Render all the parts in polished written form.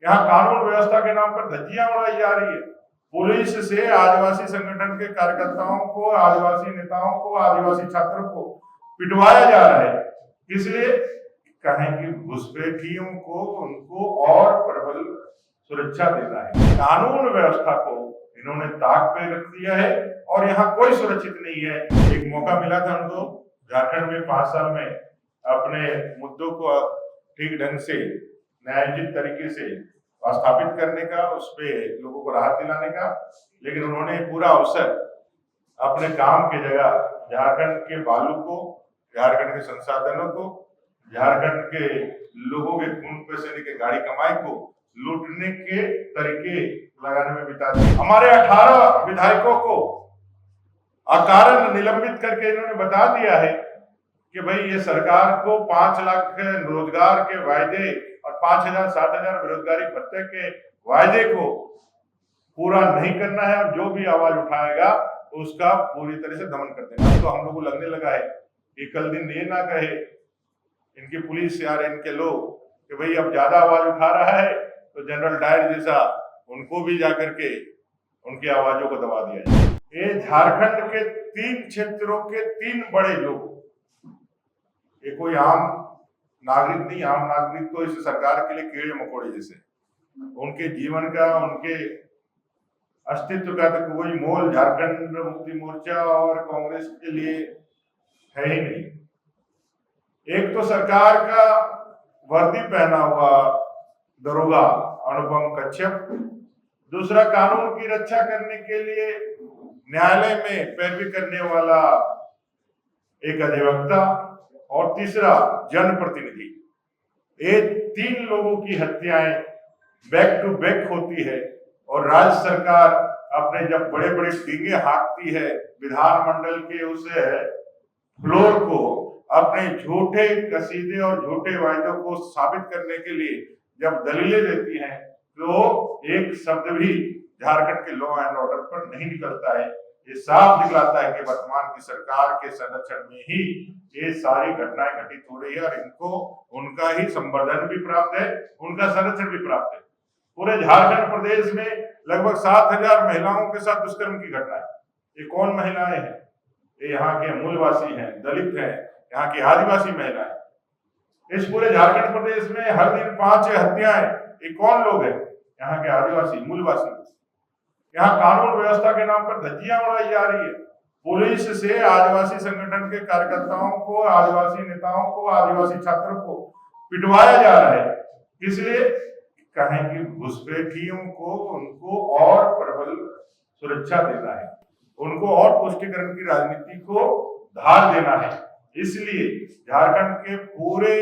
यहाँ कानून व्यवस्था के नाम पर धज्जियां उड़ाई जा रही है। पुलिस से आदिवासी संगठन के कार्यकर्ताओं को, आदिवासी नेताओं को, आदिवासी छात्रों को पिटवाया जा रहा है। इसलिए कहें कि घुसपैठियों को उनको और प्रबल सुरक्षा देना है। कानून व्यवस्था को इन्होंने ताक पे रख दिया है और यहाँ कोई सुरक्षित नहीं है। एक मौका मिला था उनको झारखंड में 5 साल में अपने मुद्दों को ठीक ढंग से न्यायोचित तरीके से स्थापित करने का, उस पे लोगों को राहत दिलाने का, लेकिन उन्होंने पूरा अवसर अपने काम की जगह झारखंड के बालू को, झारखंड के संसाधनों को, झारखंड के लोगों के खून पसीने के गाड़ी कमाई को लूटने के तरीके लगाने में बिता दिए। हमारे 18 विधायकों को अकारण निलंबित करके इन्होंने बता दिया है कि भाई ये सरकार को 5 लाख रोजगार के वायदे और 5,000 7,000 बेरोजगारी भत्ते के वायदे को पूरा नहीं करना है और जो भी आवाज उठाएगा उसका पूरी तरह से दमन कर देना। तो हम लोग को लगने लगा है कि कल दिन ये ना कहे इनकी पुलिस यार, इनके लोग कि भाई अब ज्यादा आवाज उठा रहा है तो जनरल डायर जैसा उनको भी जाकर के उनकी आवाजों को दबा दिया जाए। ये झारखंड के 3 क्षेत्रों के 3 बड़े लोग, ये कोई आम नागरिक नहीं। आम नागरिक तो इस सरकार के लिए कीड़े मकोड़े जैसे, उनके जीवन का, उनके अस्तित्व का तो कोई मोल झारखंड मुक्ति मोर्चा और कांग्रेस के लिए है ही नहीं। एक तो सरकार का वर्दी पहना हुआ दरोगा अनुपम कश्यप, दूसरा कानून की रक्षा करने के लिए न्यायालय में पैरवी करने वाला एक अधिवक्ता, और तीसरा जनप्रतिनिधि। ये 3 लोगों की हत्याएं बैक टू बैक होती है और राज्य सरकार अपने जब बड़े बड़े डींगे हाँकती है विधानमंडल के उस फ्लोर को अपने झूठे कसीदे और झूठे वायदों को साबित करने के लिए जब दलीलें देती हैं, तो एक शब्द भी झारखंड के लॉ एंड ऑर्डर पर नहीं निकलता है। ये साफ दिखलाता है कि वर्तमान की सरकार के संरक्षण में ही ये सारी घटनाएं घटित हो रही है और इनको उनका ही संवर्धन भी प्राप्त है, उनका संरक्षण भी प्राप्त है। पूरे झारखंड प्रदेश में लगभग 7,000 महिलाओं के साथ दुष्कर्म की घटना है। ये कौन महिलाएं हैं? ये यहाँ के मूलवासी हैं, दलित हैं, यहाँ की आदिवासी महिलाएं। इस पूरे झारखंड प्रदेश में हर दिन 5 हत्याएं, ये कौन लोग हैं? यहाँ के आदिवासी मूलवासी। यहाँ कानून व्यवस्था के नाम पर धज्जियां उड़ाई जा रही है। पुलिस से आदिवासी संगठन के कार्यकर्ताओं को, आदिवासी नेताओं को, आदिवासी छात्रों को पिटवाया जा रहा है। इसलिए कहें कि घुसपैठियों को उनको और प्रबल सुरक्षा देना है, उनको और तुष्टीकरण की राजनीति को धार देना है। इसलिए झारखंड के पूरे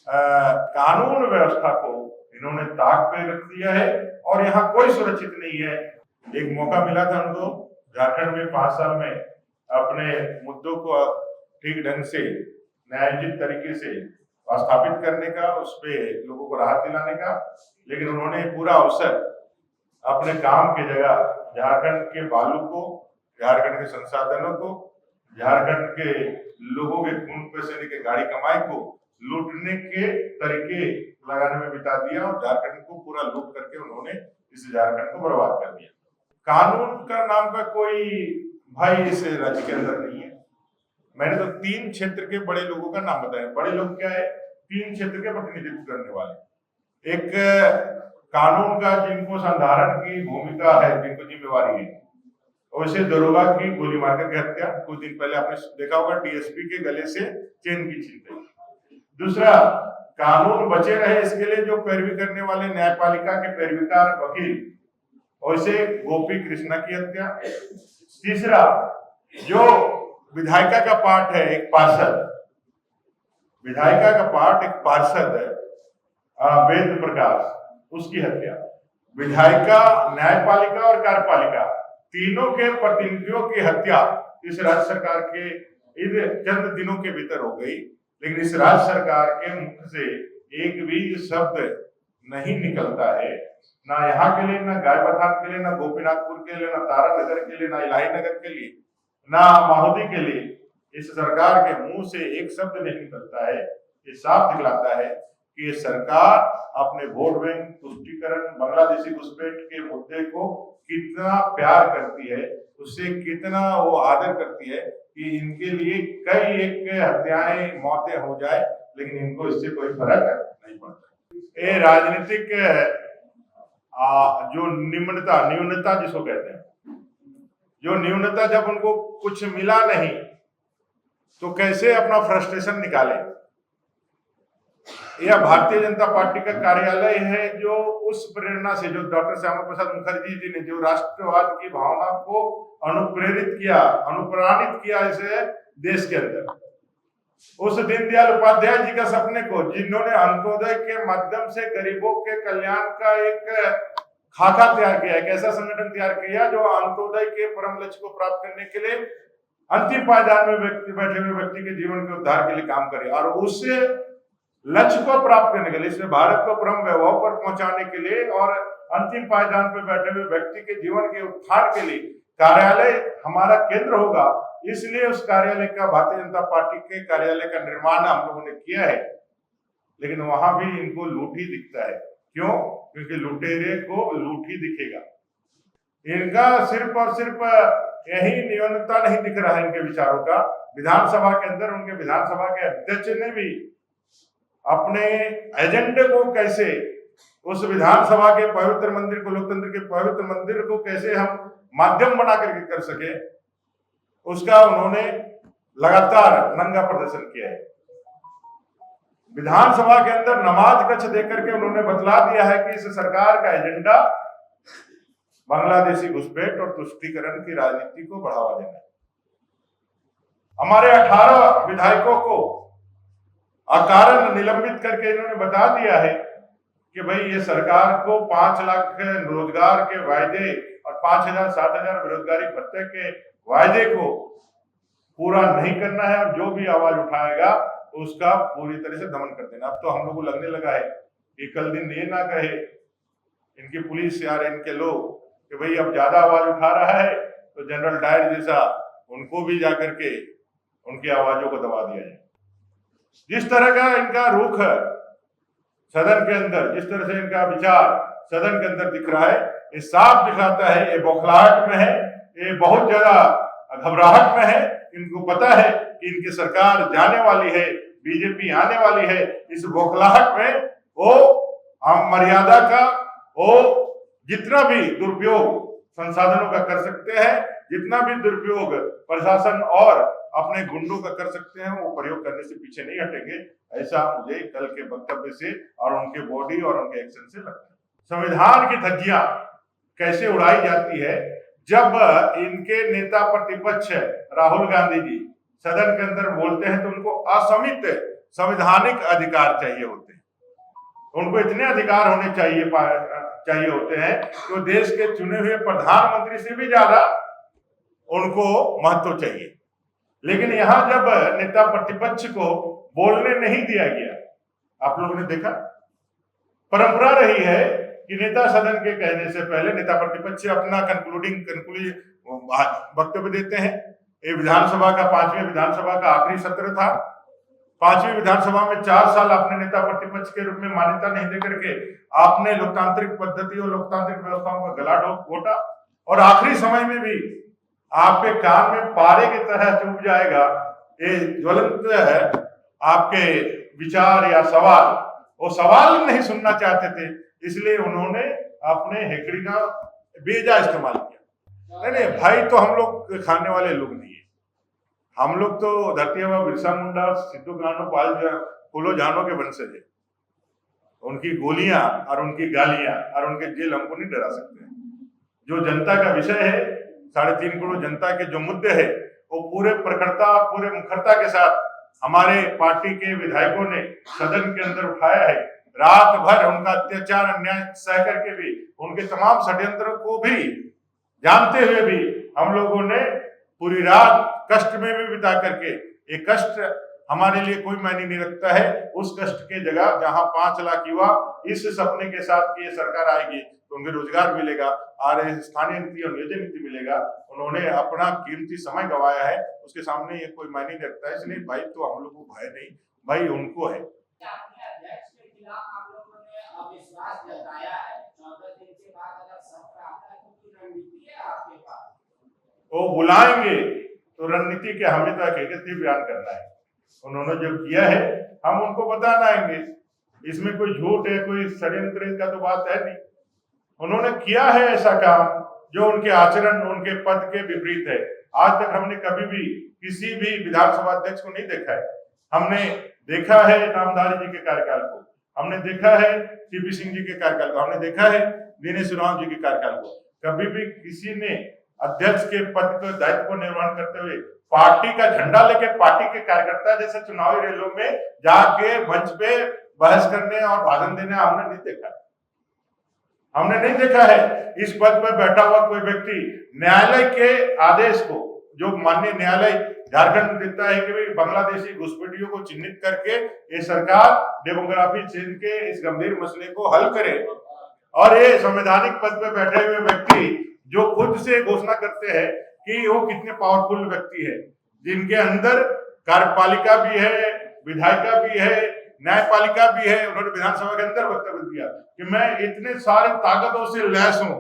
कानून व्यवस्था को इन्होंने ताक पे रख दिया है और यहाँ कोई सुरक्षित नहीं है। एक मौका मिला था उनको झारखंड में 5 साल में अपने मुद्दों को ठीक ढंग से न्यायोचित तरीके से स्थापित करने का, उस पे लोगों को राहत दिलाने का, लेकिन उन्होंने पूरा अवसर अपने काम की जगह झारखंड के बालू को, झारखंड के संसाधनों को, झारखंड के लोगों के खून पसीने के गाड़ी कमाई को लूटने के तरीके लगाने में बिता दिया और झारखंड को पूरा लूट करके उन्होंने इस झारखंड को बर्बाद कर दिया। कानून का नाम का कोई भाई इस राज्य के अंदर नहीं है। मैंने तो 3 क्षेत्र के बड़े लोगों का नाम बताया। बड़े लोग क्या है? 3 क्षेत्र के प्रतिनिधित्व करने वाले। एक कानून का जिनको संधारण की भूमिका है, जिनको जिम्मेवारी है, वैसे दरोगा की गोली मारकर के हत्या, कुछ दिन पहले आपने देखा होगा डीएसपी के गले से चेन की छीन गई। दूसरा, कानून बचे रहे इसके लिए जो पैरवी करने वाले न्यायपालिका के पैरवीकार वकील, वैसे गोपी कृष्णा की हत्या। तीसरा, जो विधायिका का पार्ट है, एक पार्षद, विधायिका का पार्ट एक पार्षद है वेद प्रकाश, उसकी हत्या। विधायिका, न्यायपालिका और कार्यपालिका तीनों के प्रतिनिधियों की हत्या इस राज्य सरकार के इन चंद दिनों के भीतर हो गई। लेकिन इस राज्य सरकार के मुख से एक भी शब्द नहीं निकलता है, ना यहाँ के लिए, ना गायबथान के लिए, ना गोपीनाथपुर के लिए, ना तारानगर के लिए, ना इलाही नगर के लिए, ना माहौदी के लिए। इस सरकार के मुंह से एक शब्द नहीं निकलता है। ये साफ दिखलाता है कि ये सरकार अपने वोट बैंक तुष्टीकरण बांग्लादेशी घुसपैठ के मुद्दे को कितना प्यार करती है, उससे कितना वो आदर करती है कि इनके लिए कई एक हत्याएं मौतें हो जाए, लेकिन इनको इससे कोई फर्क नहीं पड़ता। ये राजनीतिक जो न्यूनता जिसको कहते हैं, जो न्यूनता, जब उनको कुछ मिला नहीं तो कैसे अपना फ्रस्ट्रेशन निकाले। यह भारतीय जनता पार्टी का कार्यालय है जो उस प्रेरणा से, जो डॉक्टर श्यामा प्रसाद मुखर्जी जी ने जो राष्ट्रवाद की भावना को अनुप्रेरित किया, अनुप्राणित किया इसे देश के अंदर, उस दीनदयाल उपाध्याय जी का सपने को, जिन्होंने अंत्योदय के माध्यम से गरीबों के कल्याण का एक खाका तैयार किया, एक ऐसा संगठन तैयार किया जो अंत्योदय के परम लक्ष्य को प्राप्त करने के लिए अंतिम पायदान में बैठे हुए व्यक्ति के जीवन के उद्धार के लिए काम करे, और उससे लक्ष्य को प्राप्त करने के लिए, इसमें भारत को परम वैभव पर पहुंचाने के लिए और अंतिम पायदान पर बैठे हुए व्यक्ति के जीवन के उत्थान के लिए कार्यालय हमारा केंद्र होगा। इसलिए उस कार्यालय का, भारतीय जनता पार्टी के कार्यालय का निर्माण हम लोगों ने किया है, लेकिन वहां भी इनको लूट ही दिखता है। क्यों? क्योंकि लुटेरे को लूट ही दिखेगा। इनका सिर्फ और सिर्फ यही न्यूनता नहीं दिख रहा है इनके विचारों का। विधानसभा के अंदर उनके विधानसभा के अध्यक्ष ने भी अपने एजेंडे को कैसे, उस विधानसभा के पवित्र मंदिर को, लोकतंत्र के पवित्र मंदिर को कैसे हम माध्यम बना करके कर सके, उसका उन्होंने लगातार नंगा प्रदर्शन किया है। विधानसभा के अंदर नमाज कक्ष देकर के उन्होंने बतला दिया है कि इस सरकार का एजेंडा बांग्लादेशी घुसपैठ और तुष्टीकरण की राजनीति को बढ़ावा देना है। हमारे 18 विधायकों को अकारण निलंबित करके इन्होंने बता दिया है कि भाई ये सरकार को 5 लाख रोजगार के वायदे और 5,000 7,000 बेरोजगारी भत्ते के वायदे को पूरा नहीं करना है, और जो भी आवाज उठाएगा उसका पूरी तरह से दमन कर देना। अब तो हम लोग को लगने लगा है कि कल दिन ये ना कहे इनकी पुलिस या इनके लोग कि भाई अब ज्यादा आवाज उठा रहा है तो जनरल डायर जैसा उनको भी जाकर के उनकी आवाजों को दबा दिया जाए। जिस तरह का इनका रुख है सदन के अंदर, जिस तरह से इनका विचार सदन के अंदर दिख रहा है, ये साफ दिखाता है ये बौखलाहट में है, ये बहुत ज्यादा घबराहट में है। इनको पता है कि इनकी सरकार जाने वाली है, बीजेपी आने वाली है। इस बौखलाहट में वो मर्यादा का, वो जितना भी दुरुपयोग संसाधनों का कर सकते हैं, जितना भी दुरुपयोग प्रशासन और अपने गुंडों का कर सकते हैं, वो प्रयोग करने से पीछे नहीं हटेंगे। ऐसा मुझे कल के वक्तव्य से और उनके बॉडी और उनके एक्शन से लगता है। संविधान की धज्जियां कैसे उड़ाई जाती है जब इनके नेता प्रतिपक्ष राहुल गांधी जी सदन के अंदर बोलते हैं तो उनको असमित संवैधानिक अधिकार चाहिए होते हैं। उनको इतने अधिकार होने चाहिए होते हैं तो देश के चुने हुए प्रधानमंत्री से भी ज्यादा उनको महत्व चाहिए। लेकिन यहां जब नेता प्रतिपक्ष को बोलने नहीं दिया गया, आप लोगों ने देखा परंपरा रही है कि नेता सदन के कहने से पहले नेता प्रतिपक्ष अपना कंक्लूडिंग वक्तव्य देते हैं। ये विधानसभा का 5वीं विधानसभा का आखिरी सत्र था। 5वीं विधानसभा में 4 साल आपने नेता प्रतिपक्ष के रूप में मान्यता नहीं देकर के आपने लोकतांत्रिक पद्धति और लोकतांत्रिक व्यवस्थाओं का गला घोटा, और आखिरी समय में भी आपके कान में पारे की तरह चुभ जाएगा ये ज्वलंत है आपके विचार या सवाल। वो सवाल नहीं सुनना चाहते थे, इसलिए उन्होंने अपने हेकड़ी का बेजा इस्तेमाल किया। नहीं भाई, तो हम लोग खाने वाले लोग नहीं है। हम लोग तो धरती बाबा बिरसा मुंडा, सिद्धू कान्हू पाल फूलो जानों के वंशज है। उनकी गोलियां और उनकी गालियां और उनके जेल हमको नहीं डरा सकते हैं। जो जनता का विषय है, 3.5 करोड़ जनता के जो मुद्दे है, वो पूरे प्रखरता और पूरे मुखरता के साथ हमारे पार्टी के विधायकों ने सदन के अंदर उठाया है। रात भर उनका अत्याचार अन्याय सह करके भी, उनके तमाम षड्यंत्र को भी जानते हुए भी हम लोगों ने पूरी रात कष्ट में भी बिता करके, एक कष्ट हमारे लिए कोई मायने नहीं रखता है। उस कष्ट के जगह जहां 5 लाख युवा इस सपने के साथ कि ये सरकार आएगी तो उन्हें रोजगार मिलेगा और स्थानीय नीति और नियोजन नीति मिलेगा, उन्होंने अपना कीमती समय गंवाया है। उसके सामने ये कोई मायने नहीं रखता है। इसलिए भाई तो हम लोग को भय नहीं, भाई उनको है। विश्वास जताया है, 14 दिन के बाद अगर सत्र आता है तो कोई रणनीति है आपके पास? वो बुलाएंगे तो रणनीति के हमें तो हकीकत ही बयान करना है। उन्होंने जो किया है हम उनको बताना आएंगे, इसमें कोई झूठ है कोई षड्यंत्र का तो बात है नहीं। उन्होंने किया है ऐसा काम जो उनके आचरण उनके पद के विपरीत है। आज तक हमने कभी भी किसी भी विधानसभा अध्यक्ष को नहीं देखा है। हमने देखा है नामधारी जी के कार्यकाल को, हमने देखा है सीपी सिंह जी के कार्यकाल को, हमने देखा है दिनेश राम जी के कार्यकाल को। कभी भी किसी ने अध्यक्ष के पद के दायित्व को निर्वहन करते हुए पार्टी का झंडा लेके पार्टी के कार्यकर्ता जैसे चुनावी रैलियों में जाके मंच पे बहस करने और भाषण देने हमने नहीं देखा। हमने नहीं देखा है इस पद पर बैठा हुआ कोई व्यक्ति न्यायालय के आदेश को, जो माननीय न्यायालय झारखंड देता है कि भाई बांग्लादेशी घुसपैठियों को चिन्हित करके ये सरकार डेमोग्राफी चेंज के इस गंभीर मसले को हल करे, और ये संवैधानिक पद पर बैठे हुए व्यक्ति जो खुद से घोषणा करते हैं कि वो कितने पावरफुल व्यक्ति है, जिनके अंदर कार्यपालिका भी है, विधायिका भी है, न्यायपालिका भी है। उन्होंने विधानसभा के अंदर वक्तव्य दिया कि मैं इतने सारे ताकतों से लैस हूं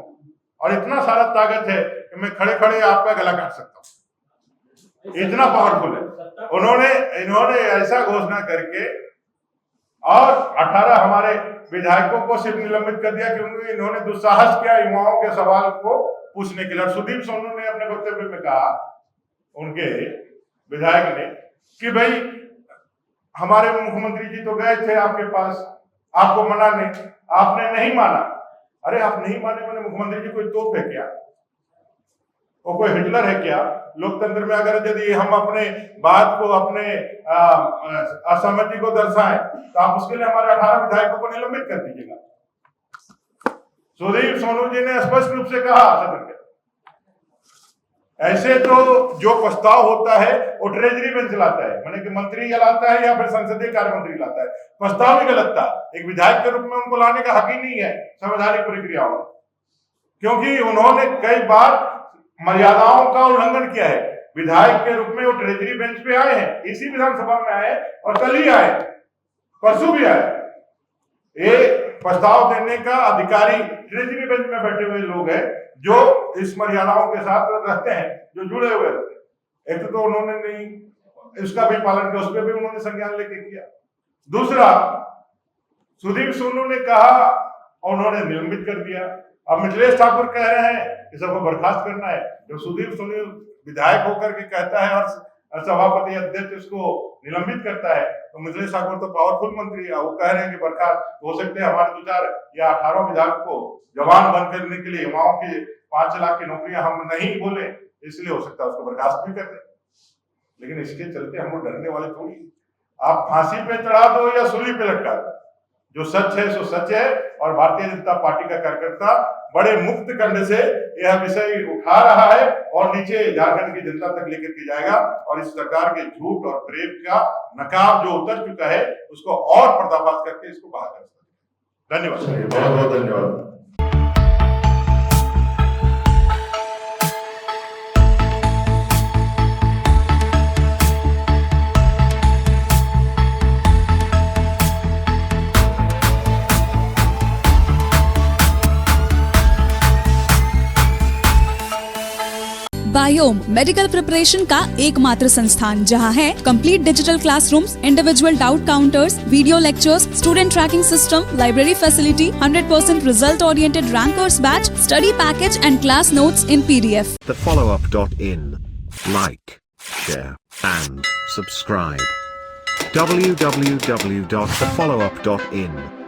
और इतना सारा ताकत है कि मैं खड़े खड़े आपका गला काट सकता हूं, इतना पावरफुल है। इन्होंने ऐसा घोषणा करके और 18 हमारे विधायकों को सिर्फ निलंबित कर दिया क्योंकि इन्होंने दुस्साहस किया युवाओं के सवाल को पूछने के लिए। सुदीप सोनू ने अपने वक्तव्य में कहा, उनके विधायक ने, कि भाई हमारे मुख्यमंत्री जी तो गए थे आपके पास, आपको मना नहीं, आपने नहीं माना। अरे आप नहीं माने मैंने मुख्यमंत्री जी कोई तोप है क्या? वो कोई हिटलर है क्या? लोकतंत्र में अगर यदि हम अपने बात को अपने असहमति को दर्शाएं तो आप उसके लिए हमारे 18 विधायकों को निलंबित कर दीजिएगा। सुदीप सोनू जी ने स्पष्ट रूप से कहा सदन में, ऐसे तो जो प्रस्ताव होता है वो ट्रेजरी बेंच लाता है, माने कि मंत्री लाता है या फिर संसदीय कार्य मंत्री लाता है, प्रस्ताव ही गलत था। एक विधायक के रूप में उनको लाने का हक ही नहीं है संवैधानिक प्रक्रियाओं में, क्योंकि उन्होंने कई बार मर्यादाओं का उल्लंघन किया है। विधायक के रूप में वो ट्रेजरी बेंच पे आए हैं, इसी विधानसभा में आए और कल ही आए, परसों भी आए। ये प्रस्ताव देने का अधिकारी ट्रेजरी बेंच में बैठे हुए लोग हैं जो इस मर्यादाओं के साथ रहते हैं, जो जुड़े हुए रहते हैं। एक तो उन्होंने नहीं इसका भी पालन किया, उस पर भी उन्होंने संज्ञान लेके किया। दूसरा, सुदीप सोनू ने कहा और उन्होंने निलंबित कर दिया। अब मिथिलेश ठाकुर कह रहे हैं कि सबको बर्खास्त करना है। जब सुदीप सोनू विधायक होकर के कहता है और सभापति अध्यक्ष उसको निलंबित करता है, तो मिथिलेश ठाकुर तो पावरफुल मंत्री है, वो कह रहे हैं कि बर्खास्त हो सकते हैं हमारे 2-4 या 18 विधायक को जवान बंद करने के लिए युवाओं की 5 लाख की नौकरियां हम नहीं बोले, इसलिए हो सकता है उसको बर्खास्त भी कर दे। लेकिन इसके चलते हम लोग डरने वाले थोड़ी। आप फांसी पे चढ़ा दो या सूली पे लटका दो, जो सच है सो सच है। और भारतीय जनता पार्टी का कार्यकर्ता बड़े मुक्त कंठ से यह विषय उठा रहा है और नीचे झारखंड की जनता तक लेकर के जाएगा, और इस सरकार के झूठ और प्रेम का नकाब जो उतर चुका है उसको और पर्दाफाश करके इसको बाहर कर सकते हैं। धन्यवाद, बहुत बहुत धन्यवाद। बायोम मेडिकल प्रिपरेशन का एकमात्र संस्थान जहां है complete digital classrooms, individual doubt counters, video lectures, student tracking system, library facility, 100% result oriented rankers batch, study package and class notes in PDF. TheFollowUp.in. Like, share and subscribe. www.thefollowup.in